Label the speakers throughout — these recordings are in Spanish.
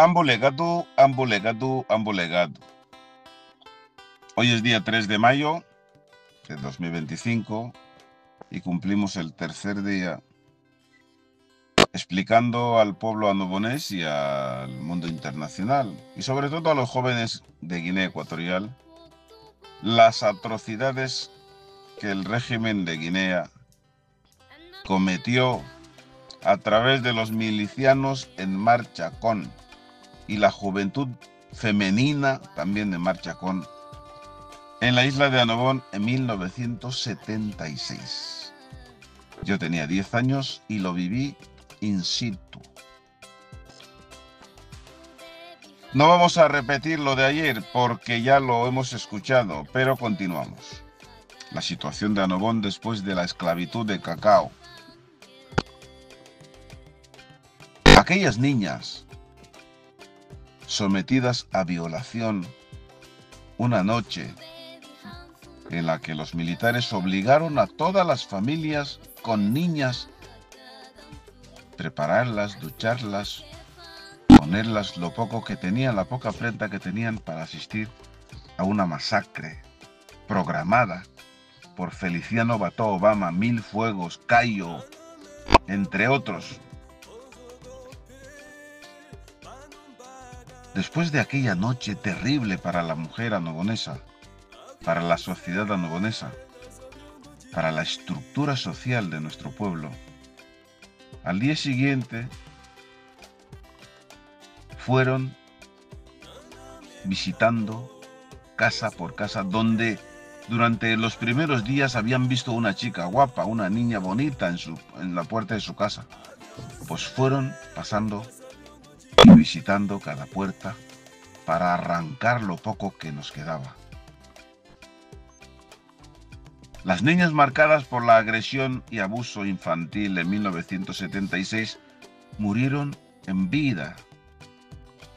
Speaker 1: Ambulegadu, ambulegadu, ambulegadu. Hoy es día 3 de mayo de 2025 y cumplimos el tercer día explicando al pueblo andobonés y al mundo internacional, y sobre todo a los jóvenes de Guinea Ecuatorial, las atrocidades que el régimen de Guinea cometió a través de los milicianos en Marcha Con y la juventud femenina también de Marcha Con en la isla de Annobón en 1976. Yo tenía 10 años y lo viví in situ. No vamos a repetir lo de ayer porque ya lo hemos escuchado, pero continuamos. La situación de Annobón después de la esclavitud de Cacao. Aquellas niñas sometidas a violación una noche en la que los militares obligaron a todas las familias con niñas prepararlas, ducharlas, ponerlas lo poco que tenían, la poca prenda que tenían para asistir a una masacre programada por Feliciano Bató Obama, Mil Fuegos, Cayo, entre otros. Después de aquella noche terrible para la mujer annobonesa, para la sociedad annobonesa, para la estructura social de nuestro pueblo, al día siguiente fueron visitando casa por casa donde durante los primeros días habían visto una chica guapa, una niña bonita en la puerta de su casa. Pues fueron pasando y visitando cada puerta para arrancar lo poco que nos quedaba. Las niñas marcadas por la agresión y abuso infantil en 1976 murieron en vida.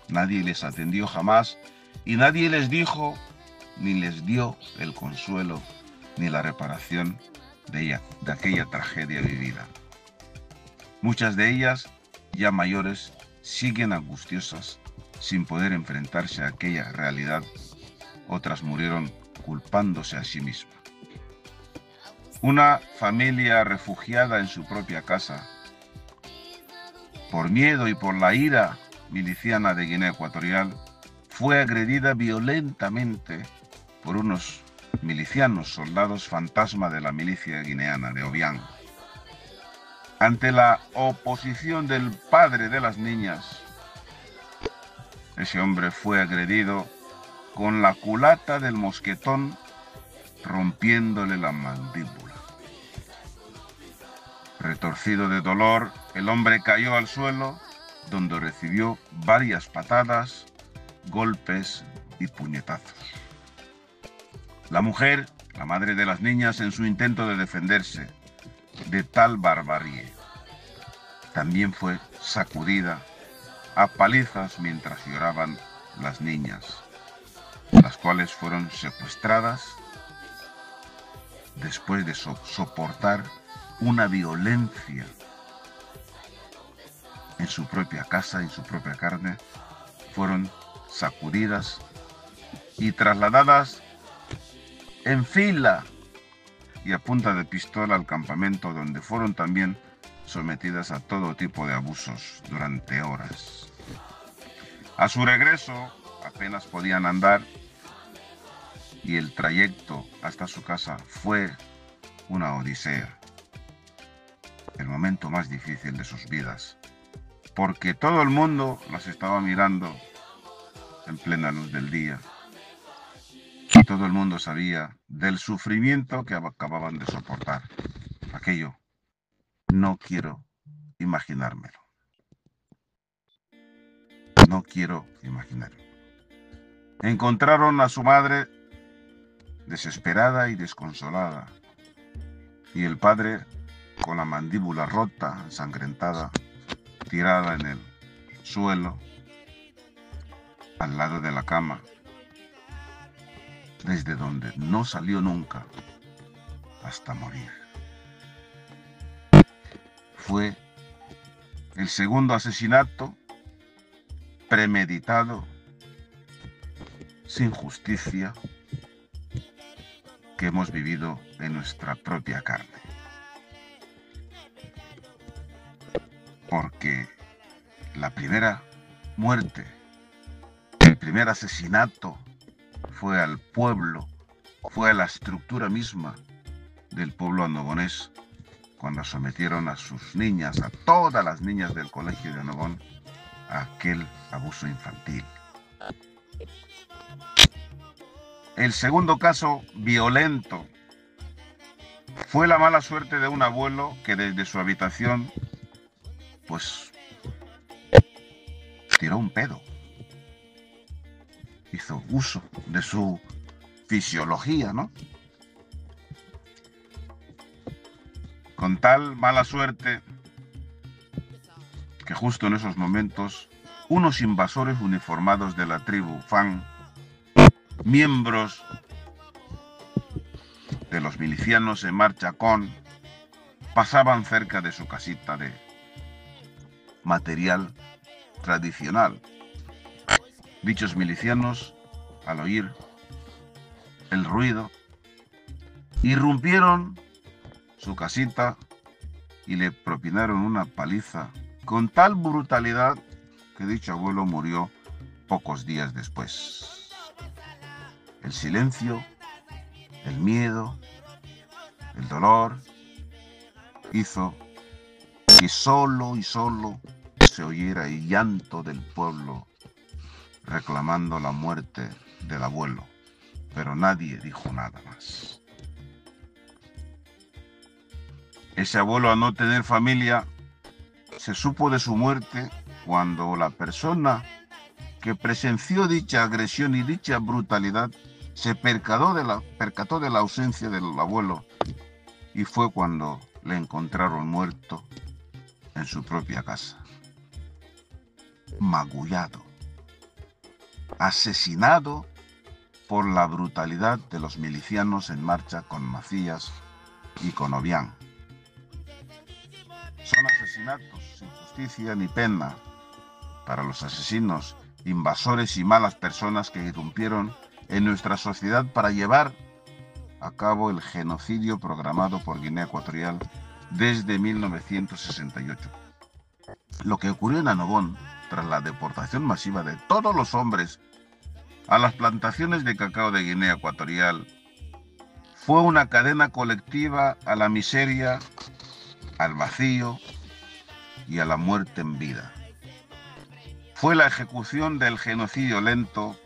Speaker 1: Nadie les atendió jamás y nadie les dijo ni les dio el consuelo ni la reparación de aquella tragedia vivida. Muchas de ellas, ya mayores, siguen angustiosas sin poder enfrentarse a aquella realidad. Otras murieron culpándose a sí mismas. Una familia refugiada en su propia casa, por miedo y por la ira miliciana de Guinea Ecuatorial, fue agredida violentamente por unos milicianos, soldados fantasma de la milicia guineana de Obiang. Ante la oposición del padre de las niñas, ese hombre fue agredido con la culata del mosquetón, rompiéndole la mandíbula. Retorcido de dolor, el hombre cayó al suelo, donde recibió varias patadas, golpes y puñetazos. La mujer, la madre de las niñas, en su intento de defenderse de tal barbarie, también fue sacudida a palizas mientras lloraban las niñas, las cuales fueron secuestradas después de soportar una violencia en su propia casa, en su propia carne. Fueron sacudidas y trasladadas en fila y a punta de pistola al campamento, donde fueron también sometidas a todo tipo de abusos durante horas. A su regreso apenas podían andar y el trayecto hasta su casa fue una odisea, el momento más difícil de sus vidas, porque todo el mundo las estaba mirando en plena luz del día y todo el mundo sabía del sufrimiento que acababan de soportar. Aquello no quiero imaginármelo. No quiero imaginarlo. Encontraron a su madre desesperada y desconsolada, y el padre con la mandíbula rota, ensangrentada, tirada en el suelo, al lado de la cama, desde donde no salió nunca hasta morir. Fue el segundo asesinato premeditado, sin justicia, que hemos vivido en nuestra propia carne. Porque la primera muerte, el primer asesinato fue al pueblo, fue a la estructura misma del pueblo annobonés, cuando sometieron a sus niñas, a todas las niñas del colegio de Annobón, a aquel abuso infantil. El segundo caso violento fue la mala suerte de un abuelo que desde su habitación, pues, tiró un pedo. Hizo uso de su fisiología, ¿no? Con tal mala suerte que justo en esos momentos unos invasores uniformados de la tribu Fan, miembros de los milicianos en marcha con, pasaban cerca de su casita de material tradicional. Dichos milicianos, al oír el ruido, irrumpieron su casita y le propinaron una paliza con tal brutalidad que dicho abuelo murió pocos días después. El silencio, el miedo, el dolor hizo que solo se oyera el llanto del pueblo reclamando la muerte del abuelo, pero nadie dijo nada más. Ese abuelo, al no tener familia, se supo de su muerte cuando la persona que presenció dicha agresión y dicha brutalidad se percató de la ausencia del abuelo, y fue cuando le encontraron muerto en su propia casa, magullado, asesinado por la brutalidad de los milicianos en marcha con Macías y con Obiang. Son asesinatos sin justicia ni pena para los asesinos, invasores y malas personas que irrumpieron en nuestra sociedad para llevar a cabo el genocidio programado por Guinea Ecuatorial desde 1968. Lo que ocurrió en Annobón, tras la deportación masiva de todos los hombres a las plantaciones de cacao de Guinea Ecuatorial, fue una cadena colectiva a la miseria, al vacío y a la muerte en vida. Fue la ejecución del genocidio lento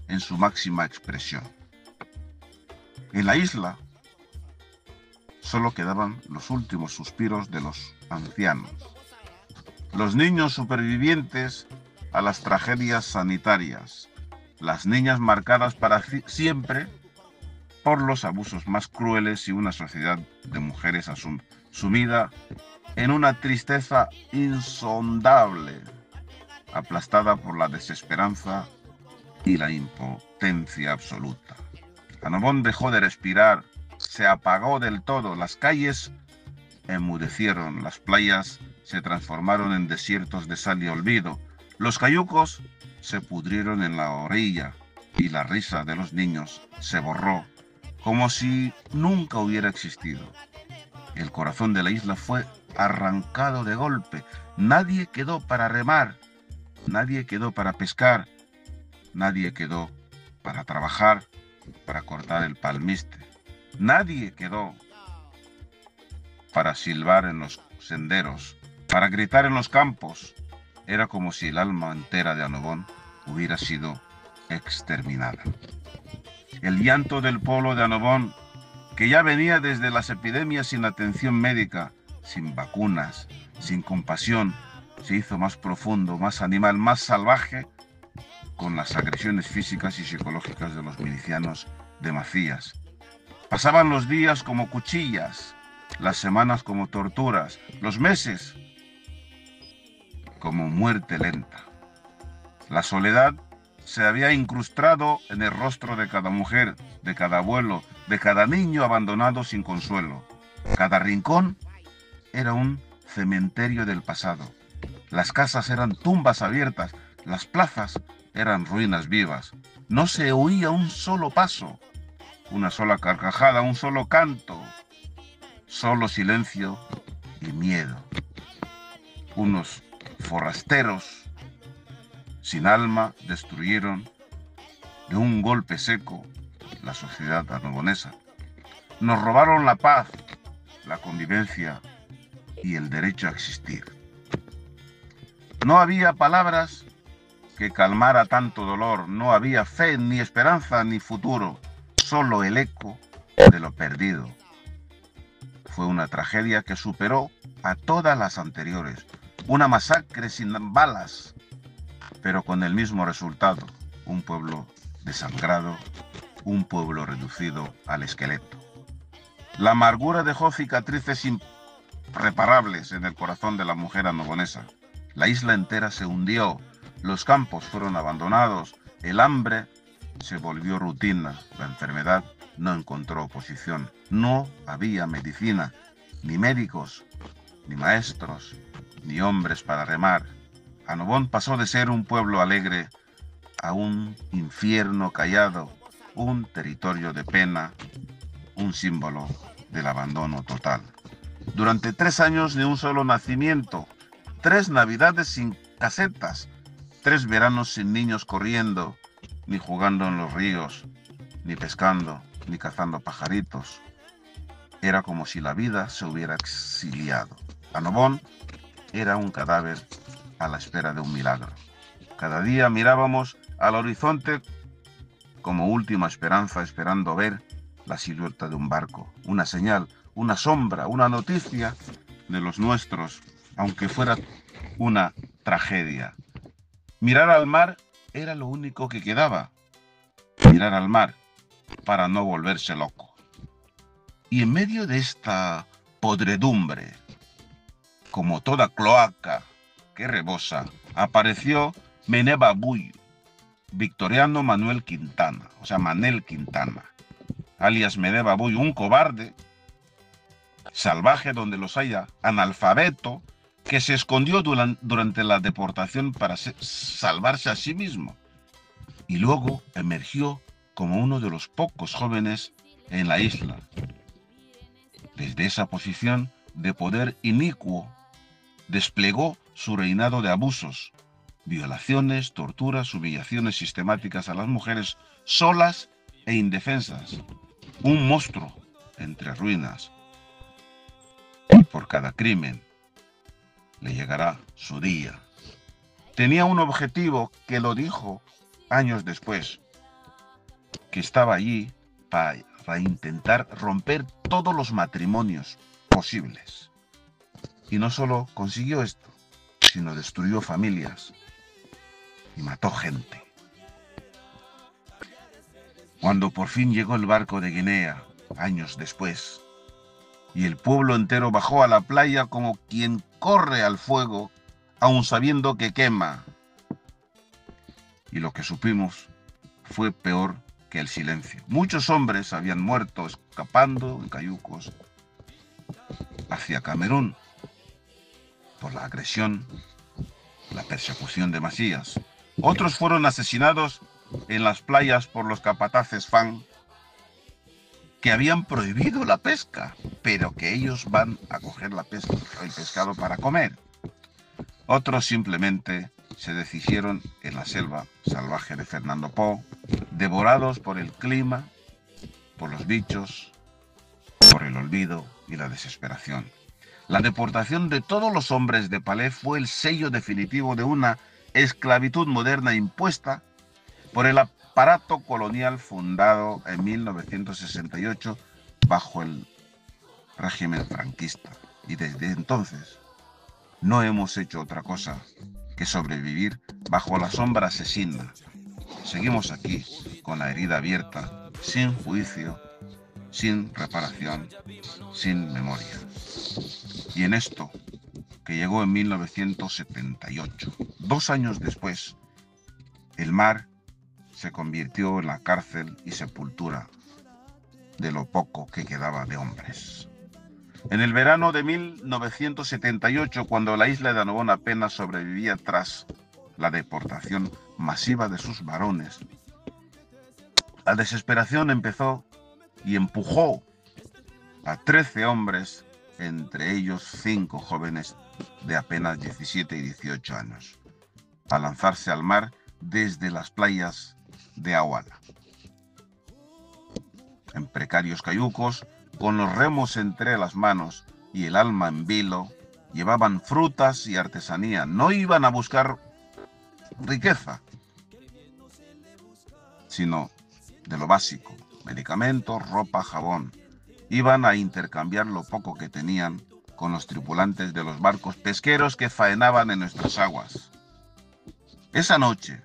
Speaker 1: en su máxima expresión. En la isla solo quedaban los últimos suspiros de los ancianos, los niños supervivientes a las tragedias sanitarias, las niñas marcadas para siempre por los abusos más crueles y una sociedad de mujeres sumida en una tristeza insondable, aplastada por la desesperanza y la impotencia absoluta. Annobón dejó de respirar, se apagó del todo, las calles enmudecieron, las playas se transformaron en desiertos de sal y olvido, los cayucos se pudrieron en la orilla y la risa de los niños se borró, como si nunca hubiera existido. El corazón de la isla fue arrancado de golpe, nadie quedó para remar, nadie quedó para pescar, nadie quedó para trabajar, para cortar el palmiste, nadie quedó para silbar en los senderos, para gritar en los campos. Era como si el alma entera de Annobón hubiera sido exterminada. El llanto del pueblo de Annobón, que ya venía desde las epidemias sin atención médica, sin vacunas, sin compasión, se hizo más profundo, más animal, más salvaje, con las agresiones físicas y psicológicas de los milicianos de Macías. Pasaban los días como cuchillas, las semanas como torturas, los meses como muerte lenta. La soledad se había incrustado en el rostro de cada mujer, de cada abuelo, de cada niño abandonado sin consuelo. Cada rincón era un cementerio del pasado. Las casas eran tumbas abiertas, Las plazas eran ruinas vivas. No se oía un solo paso, una sola carcajada, un solo canto, solo silencio y miedo. Unos forasteros sin alma destruyeron de un golpe seco la sociedad annobonesa. Nos robaron la paz, la convivencia y el derecho a existir. No había palabras que calmara tanto dolor, no había fe, ni esperanza, ni futuro, solo el eco de lo perdido. Fue una tragedia que superó a todas las anteriores, una masacre sin balas, pero con el mismo resultado, un pueblo desangrado, un pueblo reducido al esqueleto. La amargura dejó cicatrices irreparables en el corazón de la mujer annobonesa. La isla entera se hundió, los campos fueron abandonados, el hambre se volvió rutina, la enfermedad no encontró oposición, no había medicina, ni médicos, ni maestros, ni hombres para remar. Annobón pasó de ser un pueblo alegre a un infierno callado, un territorio de pena, un símbolo del abandono total. Durante 3 años ni un solo nacimiento, 3 navidades sin casetas, 3 veranos sin niños corriendo, ni jugando en los ríos, ni pescando, ni cazando pajaritos. Era como si la vida se hubiera exiliado. Annobón era un cadáver a la espera de un milagro. Cada día mirábamos al horizonte como última esperanza, esperando ver la silueta de un barco, una señal, una sombra, una noticia de los nuestros, aunque fuera una tragedia. Mirar al mar era lo único que quedaba. Mirar al mar para no volverse loco. Y en medio de esta podredumbre, como toda cloaca que rebosa, apareció Menebabuy, Victoriano Manuel Quintana, o sea, Manel Quintana, alias Menebabuy, un cobarde, salvaje donde los haya, analfabeto, que se escondió durante la deportación para salvarse a sí mismo. Y luego emergió como uno de los pocos jóvenes en la isla. Desde esa posición de poder inicuo, desplegó su reinado de abusos, violaciones, torturas, humillaciones sistemáticas a las mujeres solas e indefensas. Un monstruo entre ruinas. Y por cada crimen le llegará su día. Tenía un objetivo que lo dijo años después, que estaba allí para intentar romper todos los matrimonios posibles. Y no solo consiguió esto, sino destruyó familias y mató gente. Cuando por fin llegó el barco de Guinea, años después, y el pueblo entero bajó a la playa como quien corre al fuego, aun sabiendo que quema. Y lo que supimos fue peor que el silencio. Muchos hombres habían muerto escapando en cayucos hacia Camerún por la agresión, la persecución de masías. Otros fueron asesinados en las playas por los capataces Fan, que habían prohibido la pesca, pero que ellos van a coger el pescado para comer. Otros simplemente se deshicieron en la selva salvaje de Fernando Po, devorados por el clima, por los bichos, por el olvido y la desesperación. La deportación de todos los hombres de Palé fue el sello definitivo de una esclavitud moderna impuesta por el aparato colonial fundado en 1968 bajo el régimen franquista. Y desde entonces no hemos hecho otra cosa que sobrevivir bajo la sombra asesina. Seguimos aquí con la herida abierta, sin juicio, sin reparación, sin memoria. Y en esto, que llegó en 1978, 2 años después, el mar se convirtió en la cárcel y sepultura de lo poco que quedaba de hombres. En el verano de 1978, cuando la isla de Annobón apenas sobrevivía tras la deportación masiva de sus varones. La desesperación empezó y empujó a 13 hombres, entre ellos 5 jóvenes de apenas 17 y 18 años, a lanzarse al mar desde las playas de Ahuala. En precarios cayucos, con los remos entre las manos y el alma en vilo, llevaban frutas y artesanía. No iban a buscar riqueza, sino de lo básico: medicamentos, ropa, jabón. Iban a intercambiar lo poco que tenían con los tripulantes de los barcos pesqueros que faenaban en nuestras aguas. Esa noche,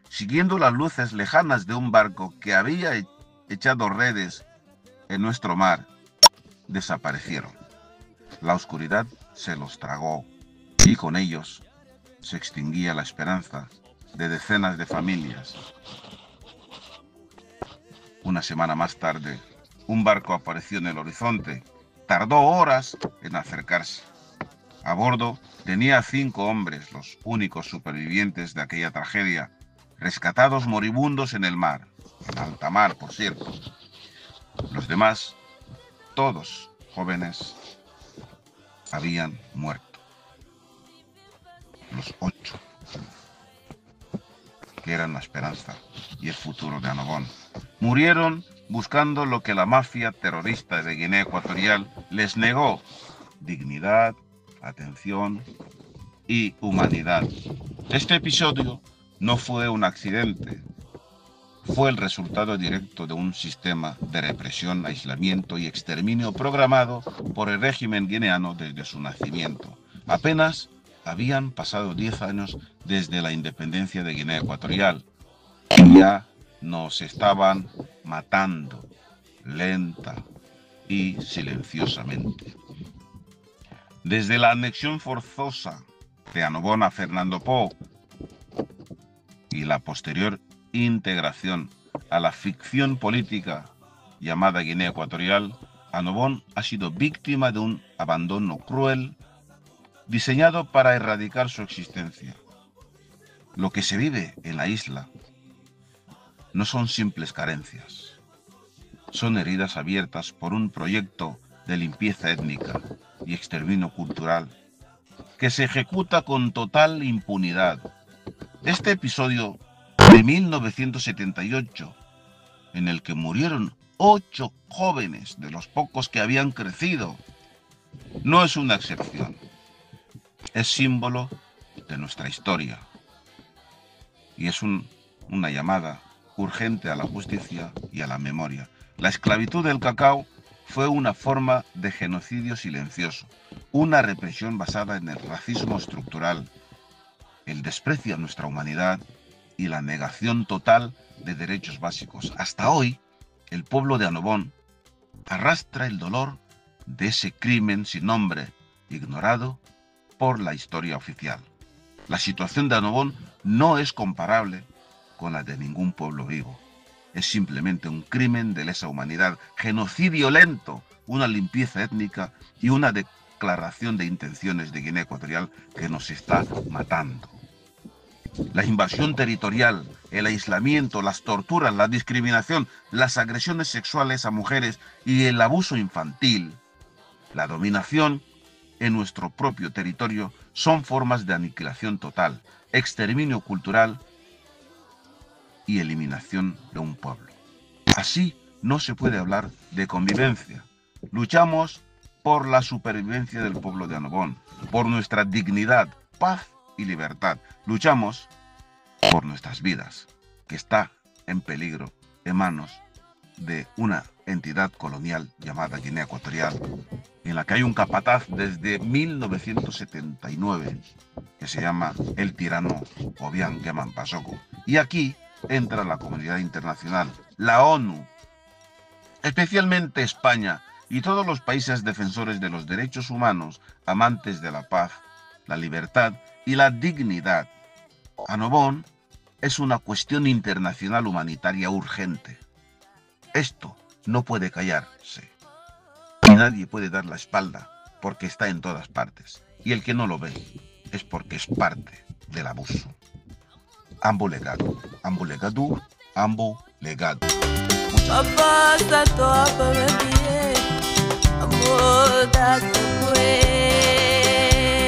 Speaker 1: siguiendo las luces lejanas de un barco que había echado redes en nuestro mar, desaparecieron. La oscuridad se los tragó y con ellos se extinguía la esperanza de decenas de familias. Una semana más tarde, un barco apareció en el horizonte. Tardó horas en acercarse. A bordo tenía 5 hombres, los únicos supervivientes de aquella tragedia, rescatados moribundos en el mar, en alta mar, por cierto. Los demás, todos jóvenes, habían muerto. Los 8, que eran la esperanza y el futuro de Annobón, murieron buscando lo que la mafia terrorista de Guinea Ecuatorial les negó: dignidad, atención y humanidad. Este episodio no fue un accidente, fue el resultado directo de un sistema de represión, aislamiento y exterminio programado por el régimen guineano desde su nacimiento. Apenas habían pasado 10 años desde la independencia de Guinea Ecuatorial y ya nos estaban matando lenta y silenciosamente. Desde la anexión forzosa de Annobón a Fernando Po y la posterior integración a la ficción política llamada Guinea Ecuatorial, Annobón ha sido víctima de un abandono cruel diseñado para erradicar su existencia. Lo que se vive en la isla no son simples carencias, son heridas abiertas por un proyecto de limpieza étnica y exterminio cultural que se ejecuta con total impunidad. Este episodio de 1978, en el que murieron 8 jóvenes de los pocos que habían crecido, no es una excepción, es símbolo de nuestra historia y es una llamada urgente a la justicia y a la memoria. La esclavitud del cacao fue una forma de genocidio silencioso, una represión basada en el racismo estructural, el desprecio a nuestra humanidad y la negación total de derechos básicos. Hasta hoy, el pueblo de Annobón arrastra el dolor de ese crimen sin nombre, ignorado por la historia oficial. La situación de Annobón no es comparable con la de ningún pueblo vivo. Es simplemente un crimen de lesa humanidad, genocidio lento, una limpieza étnica y una declaración de intenciones de Guinea Ecuatorial que nos está matando. La invasión territorial, el aislamiento, las torturas, la discriminación, las agresiones sexuales a mujeres y el abuso infantil, la dominación en nuestro propio territorio son formas de aniquilación total, exterminio cultural y eliminación de un pueblo. Así no se puede hablar de convivencia. Luchamos por la supervivencia del pueblo de Annobón, por nuestra dignidad, paz y libertad. Luchamos por nuestras vidas, que está en peligro en manos de una entidad colonial llamada Guinea Ecuatorial, en la que hay un capataz desde 1979 que se llama el tirano Obiang Nguema Pasoco. Y aquí entra la comunidad internacional, la ONU, especialmente España y todos los países defensores de los derechos humanos, amantes de la paz, la libertad y la dignidad. Annobón es una cuestión internacional humanitaria urgente. Esto no puede callarse. Y nadie puede dar la espalda porque está en todas partes. Y el que no lo ve es porque es parte del abuso. Ambo legado, ambo legado, ambo legado.
Speaker 2: Papa,